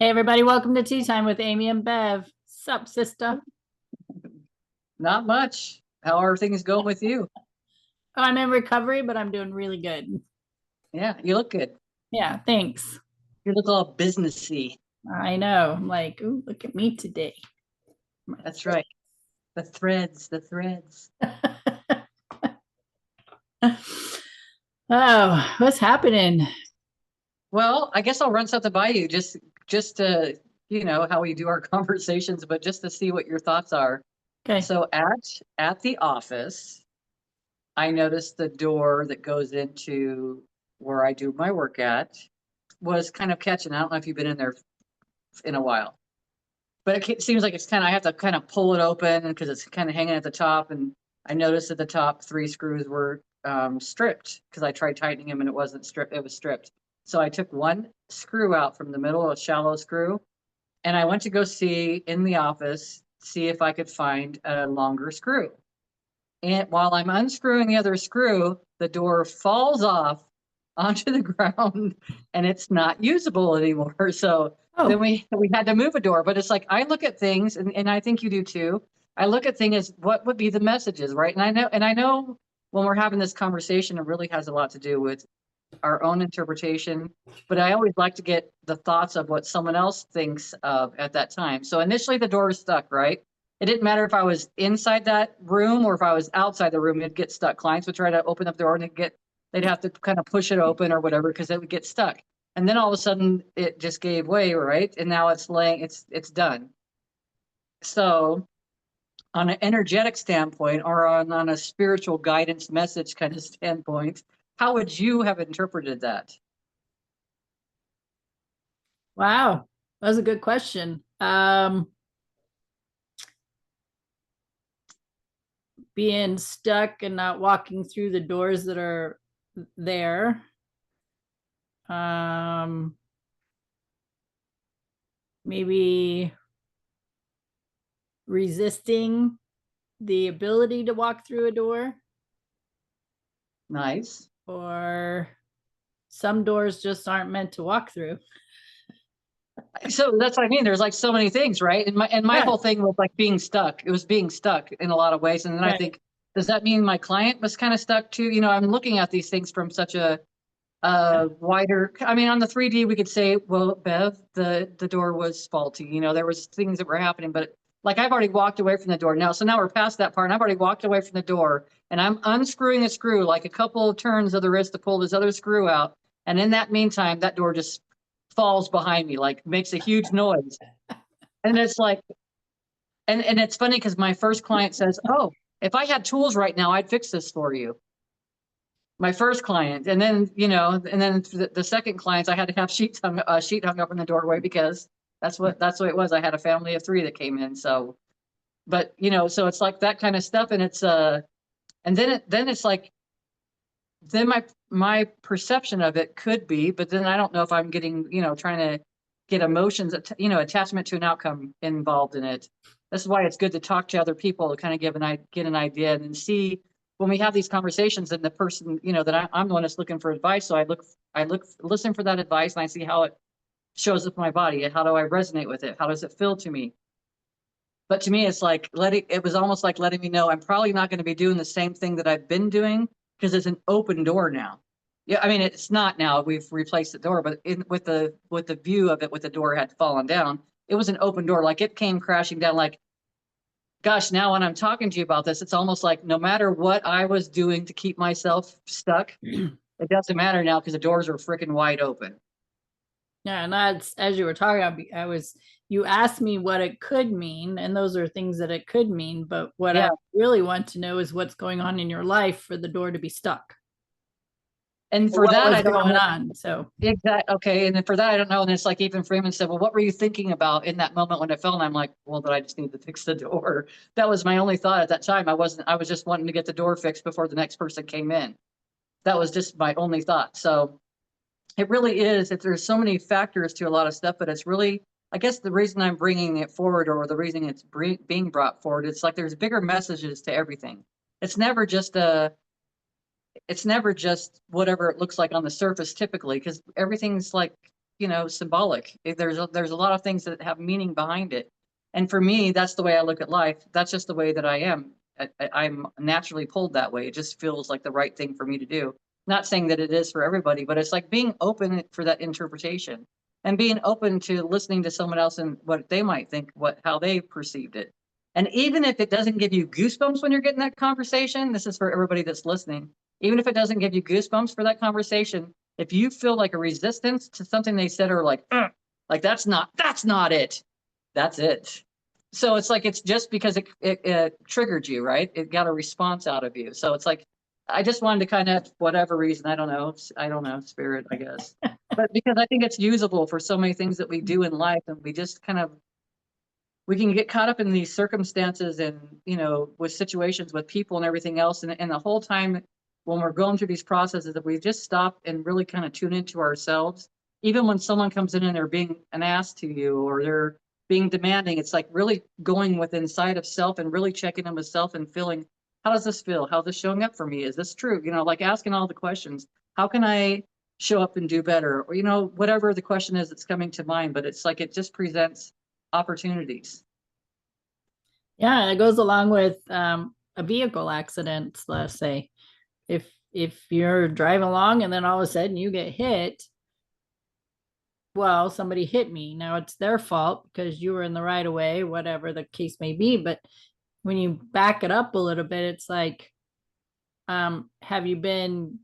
Hey everybody, welcome to Tea Time with Amy and Bev. Sup, sister? Not much. How are things going with you? Oh, I'm in recovery, but I'm doing really good. Yeah, you look good. Yeah, thanks. You look all businessy. I know. I'm like, ooh, look at me today. That's right. The threads, the threads. Oh, what's happening? Well, I guess I'll run something by you just to, how we do our conversations, but just to see what your thoughts are. Okay. So at the office, I noticed the door that goes into where I do my work at was kind of catching. I don't know if you've been in there in a while. But seems like I have to kind of pull it open because it's kind of hanging at the top. And I noticed that the top three screws were stripped because I tried tightening them and it wasn't stripped. It was stripped. So I took one screw out from the middle, a shallow screw, and I went to go see in the office, see if I could find a longer screw. And while I'm unscrewing the other screw, the door falls off onto the ground and it's not usable anymore. So then Oh, we had to move a door. But it's like I look at things, and I think you do too. I look at things as what would be the messages, right? And I know when we're having this conversation, it really has a lot to do with our own interpretation. But I always like to get the thoughts of what someone else thinks of at that time. So initially the door was stuck, right? It didn't matter if I was inside that room or if I was outside the room, it'd get stuck. Clients would try to open up the door and they'd have to kind of push it open or whatever because it would get stuck. And then all of a sudden it just gave way, right? And now it's done. So on an energetic standpoint or on a spiritual guidance message kind of standpoint, how would you have interpreted that? wow. That was a good question. Being stuck and not walking through the doors that are there. Um, Maybe resisting the ability to walk through a door, Nice. or some doors just aren't meant to walk through. So that's what I mean. There's like so many things, right? And my Yeah, whole thing was like being stuck. It was being stuck in a lot of ways. And then I right. think, does that mean my client was kind of stuck too? I'm looking at these things from such a wider. I mean, on the 3D, we could say, well, Bev, the door was faulty. There was things that were happening, but like I've already walked away from the door now. So now we're past that part, and I've already walked away from the door, and I'm unscrewing a screw, like a couple of turns of the wrist to pull this other screw out. And in that meantime, that door just falls behind me, like makes a huge noise. And it's like, and it's funny because my first client says, "Oh, if I had tools right now, I'd fix this for you." My first client, and then and then the second clients, I had to have sheet hung up in the doorway because that's what it was. I had a family of three that came in, so but so it's like that kind of stuff, and it's and then it's like then my perception of it could be, but then I don't know if I'm getting trying to get emotions, attachment to an outcome involved in it. This is why it's good to talk to other people to kind of get an idea and then see when we have these conversations and the person that I'm the one that's looking for advice. So I look listen for that advice and I see how it shows up in my body and how do I resonate with it? How does it feel to me? But to me, it's like it was almost like letting me know I'm probably not going to be doing the same thing that I've been doing because it's an open door now. Yeah, I mean, it's not now. We've replaced the door, but with the view of it, with the door had fallen down, it was an open door. Like it came crashing down. Like, gosh, now when I'm talking to you about this, it's almost like no matter what I was doing to keep myself stuck, it doesn't matter now because the doors are freaking wide open. Yeah, and that's as you were talking, you asked me what it could mean, and those are things that it could mean. But what I Yeah, really want to know is what's going on in your life for the door to be stuck. and for What that, was I don't going know. on? So Exactly. Okay. And then for that, I don't know. And it's like even Freeman said, well, what were you thinking about in that moment when it fell? And I'm like, well, that I just need to fix the door. That was my only thought at that time. I was just wanting to get the door fixed before the next person came in. That was just my only thought. So it really is, if there's so many factors to a lot of stuff, but it's really, I guess the reason I'm bringing it forward or the reason it's being brought forward, it's like there's bigger messages to everything. It's never just a, it's never just whatever it looks like on the surface typically, because everything's like, symbolic. There's a lot of things that have meaning behind it. And for me, that's the way I look at life. That's just the way that I am. I'm naturally pulled that way. It just feels like the right thing for me to do. Not saying that it is for everybody, but it's like being open for that interpretation and being open to listening to someone else and what they might think, how they perceived it. And even if it doesn't give you goosebumps when you're getting that conversation, this is for everybody that's listening. Even if it doesn't give you goosebumps for that conversation, if you feel like a resistance to something they said, or like that's not it, that's it. So it's like, it's just because it triggered you, right? It got a response out of you. So it's like, I just wanted to kind of, whatever reason, I don't know, spirit, I guess. But because I think it's usable for so many things that we do in life, and we just kind of, we can get caught up in these circumstances and, with situations with people and everything else. And the whole time when we're going through these processes, if we just stop and really kind of tune into ourselves, even when someone comes in and they're being an ass to you or they're being demanding, it's like really going with inside of self and really checking in with self and feeling, how does this feel? How's this showing up for me? Is this true? Like asking all the questions. How can I show up and do better? Or, whatever the question is that's coming to mind, but it's like, it just presents opportunities. Yeah, it goes along with a vehicle accident, let's say. If you're driving along and then all of a sudden you get hit, well, somebody hit me. Now it's their fault because you were in the right of way, whatever the case may be. But when you back it up a little bit, it's like, have you been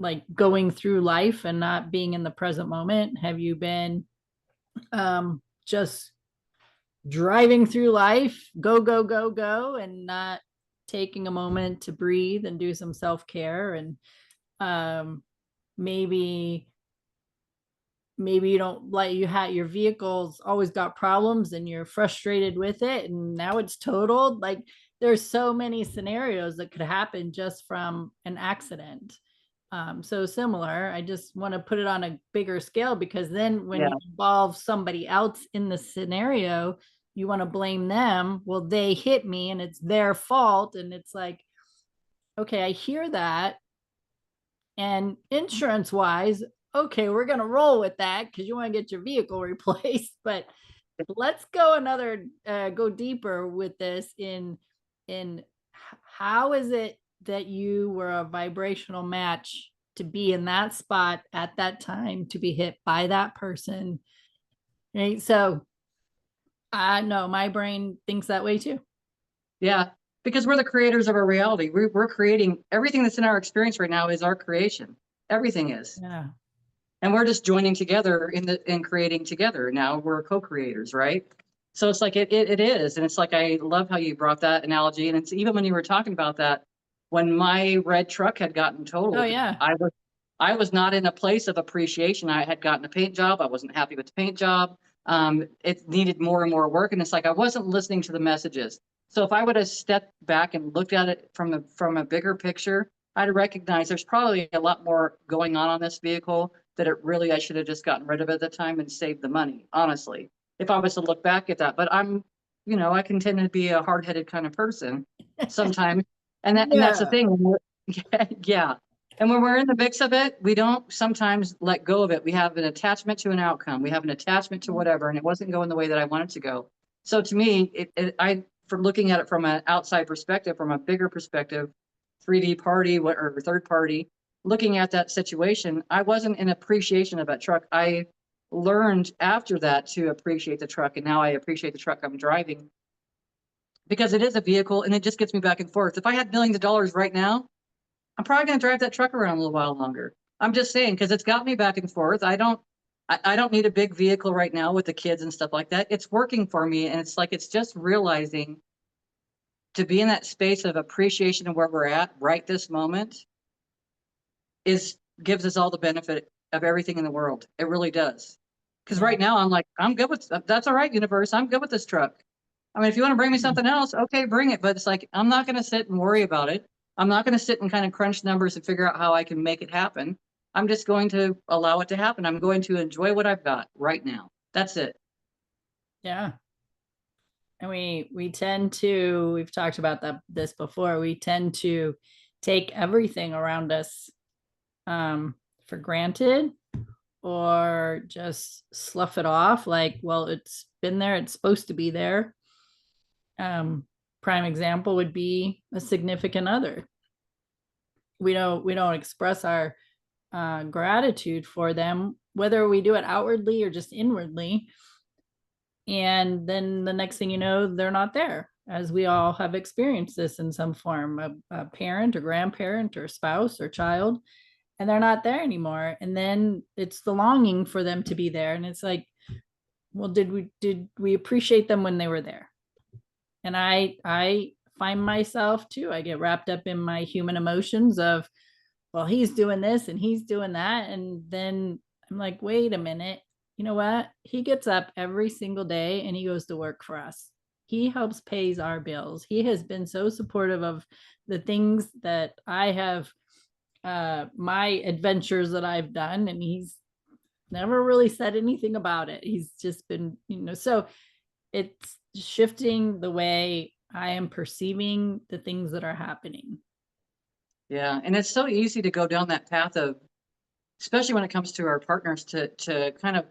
like going through life and not being in the present moment? Have you been just driving through life, go, go, go, go, and not taking a moment to breathe and do some self-care? And maybe you don't like, you had your vehicle's always got problems and you're frustrated with it and now it's totaled. Like, there's so many scenarios that could happen just from an accident. So similar, I just want to put it on a bigger scale, because then when Yeah. you involve somebody else in the scenario, you want to blame them. Well, they hit me and it's their fault. And it's like, okay, I hear that. And insurance wise, okay, we're going to roll with that because you want to get your vehicle replaced. But let's go deeper with this in how is it that you were a vibrational match to be in that spot at that time, to be hit by that person, right? So I know my brain thinks that way too. Yeah, because we're the creators of our reality. We're creating everything that's in our experience right now is our creation. Everything is. Yeah. And we're just joining together in creating together. Now we're co-creators, right? So it's like it is. And it's like, I love how you brought that analogy. And it's even when you were talking about that, when my red truck had gotten Oh totaled, yeah. I was not in a place of appreciation. I had gotten a paint job. I wasn't happy with the paint job. It needed more and more work. And it's like, I wasn't listening to the messages. So if I would have stepped back and looked at it from a bigger picture, I'd recognize there's probably a lot more going on this vehicle that I should have just gotten rid of at the time and saved the money, honestly, if I was to look back at that. But I can tend to be a hard-headed kind of person sometimes. And that's the Yeah. thing. Yeah. And when we're in the mix of it, we don't sometimes let go of it. We have an attachment to an outcome. We have an attachment to whatever, and it wasn't going the way that I wanted to go. So to me, from looking at it from an outside perspective, from a bigger perspective, 3D party or third party, looking at that situation, I wasn't in appreciation of that truck. I learned after that to appreciate the truck, and now I appreciate the truck I'm driving because it is a vehicle and it just gets me back and forth. If I had millions of dollars right now, I'm probably going to drive that truck around a little while longer. I'm just saying, because it's got me back and forth. I don't need a big vehicle right now with the kids and stuff like that. It's working for me, and it's like, it's just realizing to be in that space of appreciation of where we're at right this moment gives us all the benefit of everything in the world. It really does. Because right now I'm like, I'm good with that's all right, universe. I'm good with this truck. I mean, if you want to bring me something else, okay, bring it. But it's like, I'm not going to sit and worry about it. I'm not going to sit and kind of crunch numbers and figure out how I can make it happen. I'm just going to allow it to happen. I'm going to enjoy what I've got right now. That's it. Yeah. And we tend to, we've talked about this before, we tend to take everything around us for granted, or just slough it off like, well, it's been there, it's supposed to be there. um, Prime example would be a significant other. We don't express our gratitude for them, whether we do it outwardly or just inwardly. And then the next thing you know, they're not there, as we all have experienced this in some form, a parent or grandparent or spouse or child, and they're not there anymore. And then it's the longing for them to be there. And it's like, well, did we appreciate them when they were there? And I find myself too, I get wrapped up in my human emotions of, well, he's doing this and he's doing that. And then I'm like, wait a minute. You know what? He gets up every single day and he goes to work for us. He helps pays our bills. He has been so supportive of the things that I have, my adventures that I've done. And he's never really said anything about it. He's just been, so it's shifting the way I am perceiving the things that are happening. Yeah, and it's so easy to go down that path of, especially when it comes to our partners, to kind of,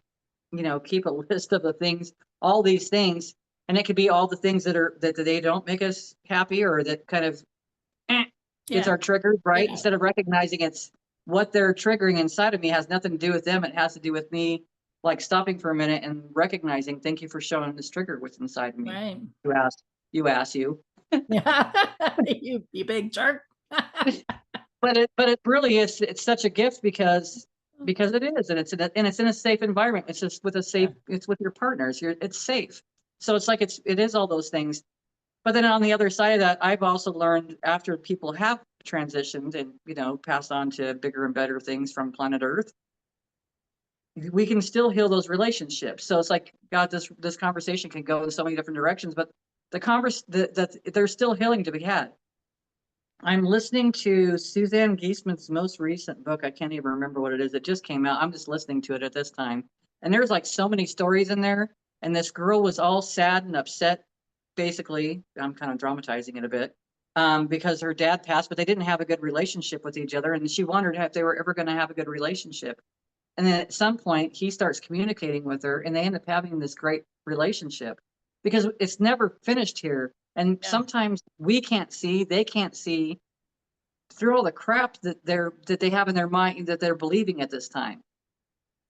keep a list of the things, all these things, and it could be all the things that they don't make us happy, or that kind of it's Yeah. our triggers, right? Yeah. Instead of recognizing it's what they're triggering inside of me has nothing to do with them. It has to do with me, like stopping for a minute and recognizing, thank you for showing this trigger what's inside of me. Right. You asked, you. Yeah. You big jerk. But it really is, it's such a gift because it is, and it's in a safe environment. It's just with a safe, Yeah. it's with your partners. It's safe. So it's like it is all those things. But then on the other side of that, I've also learned after people have transitioned and, passed on to bigger and better things from planet Earth, we can still heal those relationships. So it's like, God, this conversation can go in so many different directions, but there's still healing to be had. I'm listening to Suzanne Gieseman's most recent book. I can't even remember what it is. It just came out. I'm just listening to it at this time. And there's like so many stories in there. And this girl was all sad and upset, basically. I'm kind of dramatizing it a bit, because her dad passed, but they didn't have a good relationship with each other. And she wondered if they were ever going to have a good relationship. And then at some point, he starts communicating with her, and they end up having this great relationship because it's never finished here. And Yeah. sometimes we can't see, they can't see through all the crap that they have in their mind that they're believing at this time.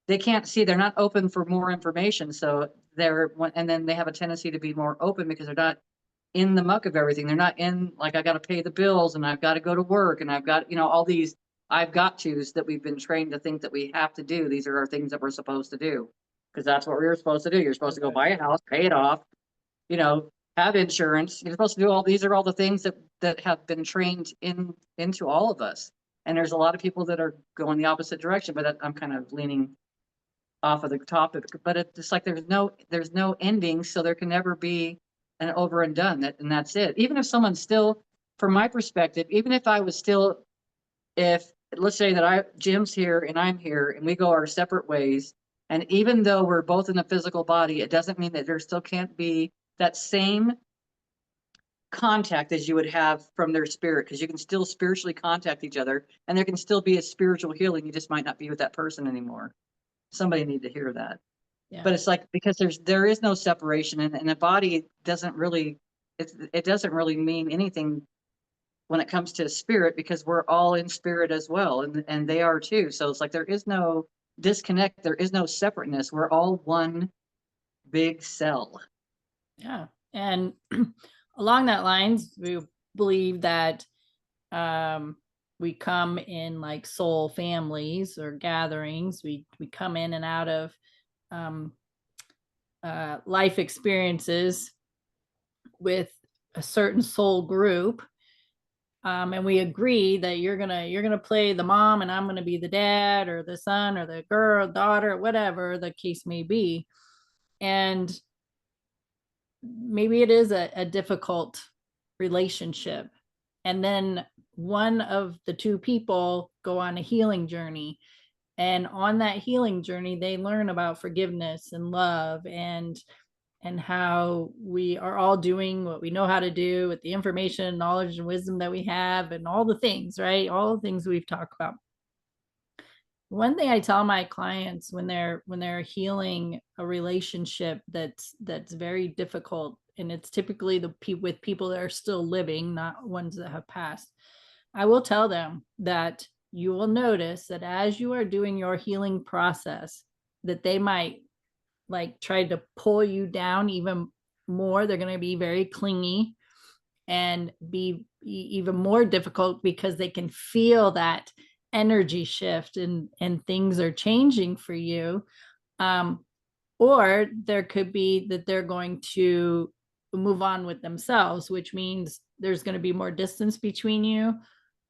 They can't see, they're not open for more information. So and then they have a tendency to be more open because they're not in the muck of everything. They're not in, like, I got to pay the bills and I've got to go to work and I've got, all these I've got tos that we've been trained to think that we have to do. These are our things that we're supposed to do because that's what we were supposed to do. You're supposed to go buy a house, pay it off, you know, have insurance. You're supposed to do all these are all the things that have been trained into all of us. And there's a lot of people that are going the opposite direction, but I'm kind of leaning off of the topic. But it's like there's no ending, so there can never be an over and done. And that's it. Even if someone's still, from my perspective, even if I was still, if let's say that Jim's here and I'm here and we go our separate ways, and even though we're both in a physical body, it doesn't mean that there still can't be that same contact as you would have from their spirit, because you can still spiritually contact each other and there can still be a spiritual healing. You just might not be with that person anymore. Somebody need to hear that. Yeah. But it's like, because there is no separation, and the body doesn't really, it doesn't really mean anything when it comes to spirit, because we're all in spirit as well, and they are too. So it's like there is no disconnect, there is no separateness. We're all one big cell. Yeah. And along that lines, we believe that we come in like soul families or gatherings. We come in and out of um, life experiences with a certain soul group. And we agree that you're gonna play the mom and I'm gonna be the dad or the son or the girl, daughter, whatever the case may be. And maybe it is a difficult relationship. And then one of the two people go on a healing journey. And on that healing journey, they learn about forgiveness and love and how we are all doing what we know how to do with the information, knowledge, and wisdom that we have, and all the things, right? All the things we've talked about. One thing I tell my clients when they're healing a relationship that's very difficult, and it's typically with people that are still living, not ones that have passed, I will tell them that you will notice that as you are doing your healing process, that they might like try to pull you down even more. They're going to be very clingy and be even more difficult because they can feel that energy shift, and things are changing for you. um, or there could be that they're going to move on with themselves, which means there's going to be more distance between you,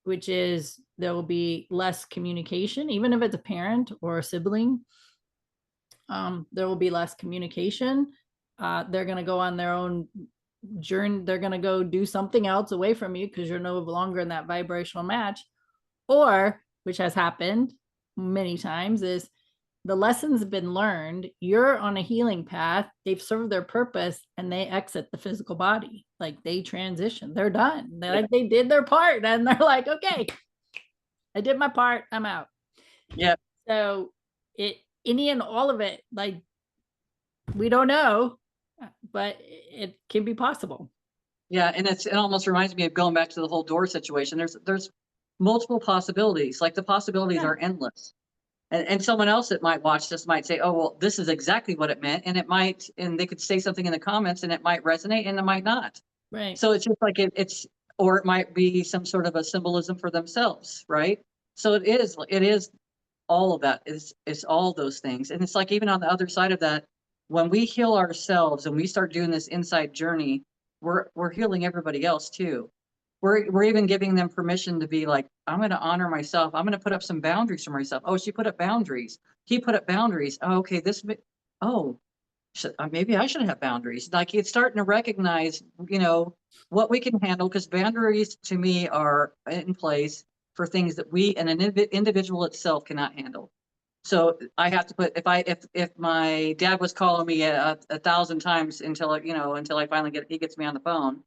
which is there will be less communication, even if it's a parent or a sibling. There will be less communication. They're going to go on their own journey. They're going to go do something else away from you because you're no longer in that vibrational match. Or, which has happened many times, is the lessons have been learned. You're on a healing path. They've served their purpose and they exit the physical body. Like they transition. They're done. They did their part and they're like, okay, I did my part. I'm out. Yeah. So any and all of it, like we don't know, but it can be possible. Yeah, and it almost reminds me of going back to the whole door situation. There's multiple possibilities. Like the possibilities Yeah. are endless. And someone else that might watch this might say, "Oh, well, this is exactly what it meant," and it might, and they could say something in the comments, and it might resonate, and it might not. Right. So it's just like it's, or it might be some sort of a symbolism for themselves, right? So it is all of that. It's all those things, and it's like even on the other side of that, when we heal ourselves and we start doing this inside journey, we're healing everybody else too. We're even giving them permission to be like, I'm going to honor myself. I'm going to put up some boundaries for myself. Oh, she put up boundaries. He put up boundaries. Oh, okay, oh, maybe I should have boundaries. Like it's starting to recognize, what we can handle, because boundaries to me are in place for things that we and an individual itself cannot handle. So I have to put, if my dad was calling me a thousand times until I finally he gets me on the phone,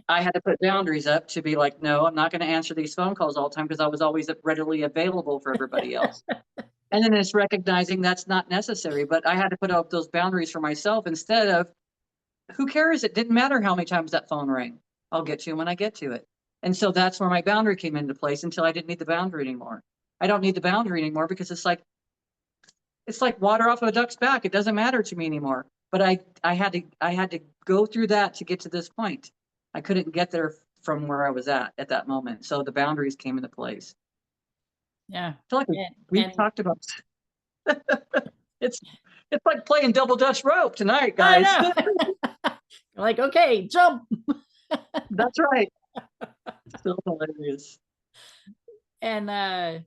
I had to put boundaries up to be like, no, I'm not going to answer these phone calls all the time because I was always readily available for everybody else. And then it's recognizing that's not necessary, but I had to put up those boundaries for myself instead of, who cares? It didn't matter how many times that phone rang. I'll get to him when I get to it. And so that's where my boundary came into place until I didn't need the boundary anymore. I don't need the boundary anymore because it's like water off of a duck's back. It doesn't matter to me anymore. But I had to go through that to get to this point. I couldn't get there from where I was at that moment. So the boundaries came into place. Yeah. I feel like we've And talked about it's it's like playing double dutch rope tonight, I guys. know. Like, okay, jump. That's right. So hilarious. And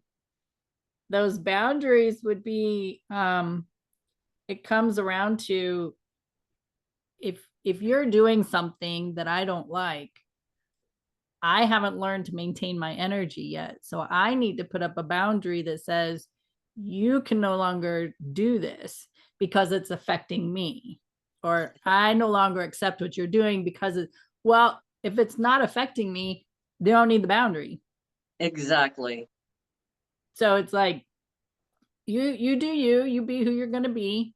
those boundaries would be it comes around to, if you're doing something that I don't like, I haven't learned to maintain my energy yet. So I need to put up a boundary that says you can no longer do this because it's affecting me, or I no longer accept what you're doing because well, if it's not affecting me, they don't need the boundary. Exactly. So it's like you do you be who you're going to be,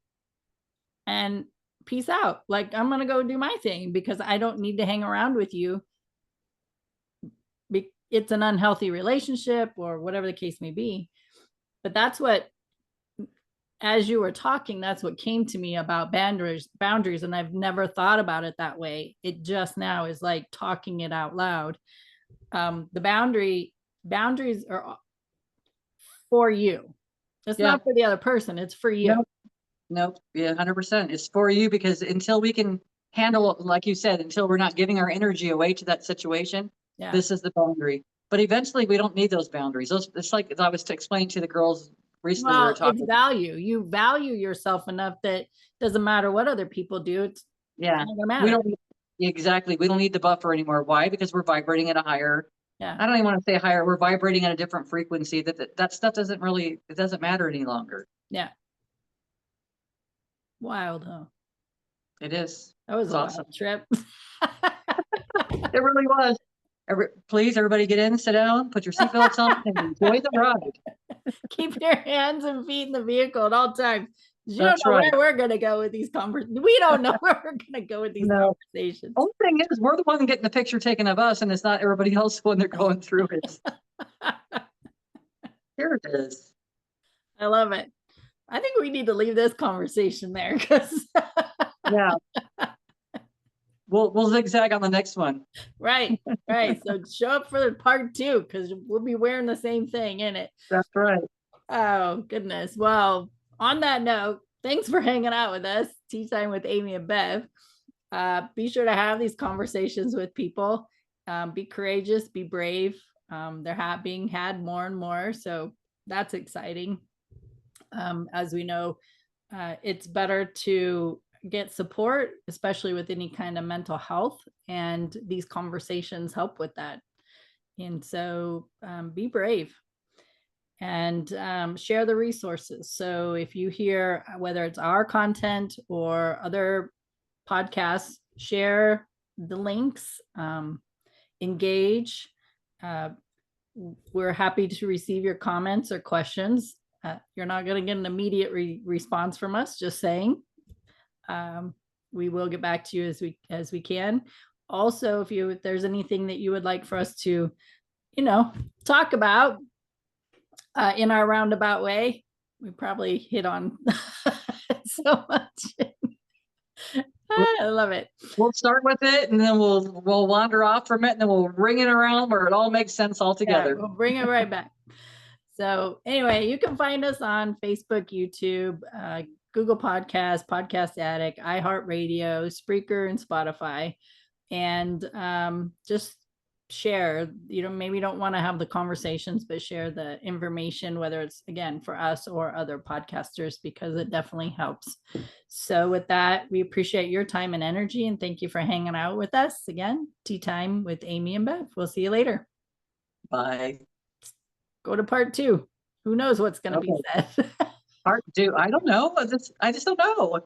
and peace out. Like I'm going to go do my thing because I don't need to hang around with you. It's an unhealthy relationship or whatever the case may be. But that's what, as you were talking, that's what came to me about boundaries. And I've never thought about it that way. It just now is like talking it out loud. The boundaries are for you. It's Yeah. not for the other person. It's for you. Nope. Nope. Yeah, 100%. It's for you, because until we can handle, like you said, until we're not giving our energy away to that situation, Yeah. this is the boundary. But eventually we don't need those boundaries. It's like, as I was explaining to the girls recently, we were Well, it's talking. value. You value yourself enough that doesn't matter what other people do. It's Yeah, not gonna we matter. don't, exactly. We don't need the buffer anymore. Why? Because we're vibrating at a higher, Yeah. I don't even want to say higher, we're vibrating at a different frequency that stuff it doesn't matter any longer. Yeah. Wild, huh? It is. That was It's a awesome. wild trip. It really was. Please, everybody get in, sit down, put your seatbelts on, and enjoy the ride. Keep your hands and feet in the vehicle at all times. You don't That's know right. where we're going to go with these conversations. We don't know where we're going to go with these No. conversations. Only thing is, we're the one getting the picture taken of us, and it's not everybody else when they're going through it. Here it is. I love it. I think we need to leave this conversation there because Yeah. We'll zigzag on the next one. right. So show up for the part 2 because we'll be wearing the same thing in it. That's right. Oh goodness. Well, on that note, thanks for hanging out with us. Tea Time with Amy and Bev. Be sure to have these conversations with people. Be courageous, be brave. They're being had more and more, so that's exciting. As we know, it's better to get support, especially with any kind of mental health, and these conversations help with that. And so be brave and share the resources. So if you hear, whether it's our content or other podcasts, share the links, engage. We're happy to receive your comments or questions. You're not going to get an immediate response from us, just saying. We will get back to you as we can. Also, if there's anything that you would like for us to, talk about in our roundabout way, we probably hit on so much. I love it. We'll start with it, and then we'll wander off from it, and then we'll bring it around where it all makes sense all together. Yeah, we'll bring it right back. So anyway, you can find us on Facebook, YouTube, Google Podcasts, Podcast Addict, iHeartRadio, Spreaker, and Spotify. And just share, maybe you don't want to have the conversations, but share the information, whether it's, again, for us or other podcasters, because it definitely helps. So with that, we appreciate your time and energy, and thank you for hanging out with us. Again, Tea Time with Amy and Bev. We'll see you later. Bye. Go to part 2. Who knows what's going to be said? Part 2. I don't know. I just don't know.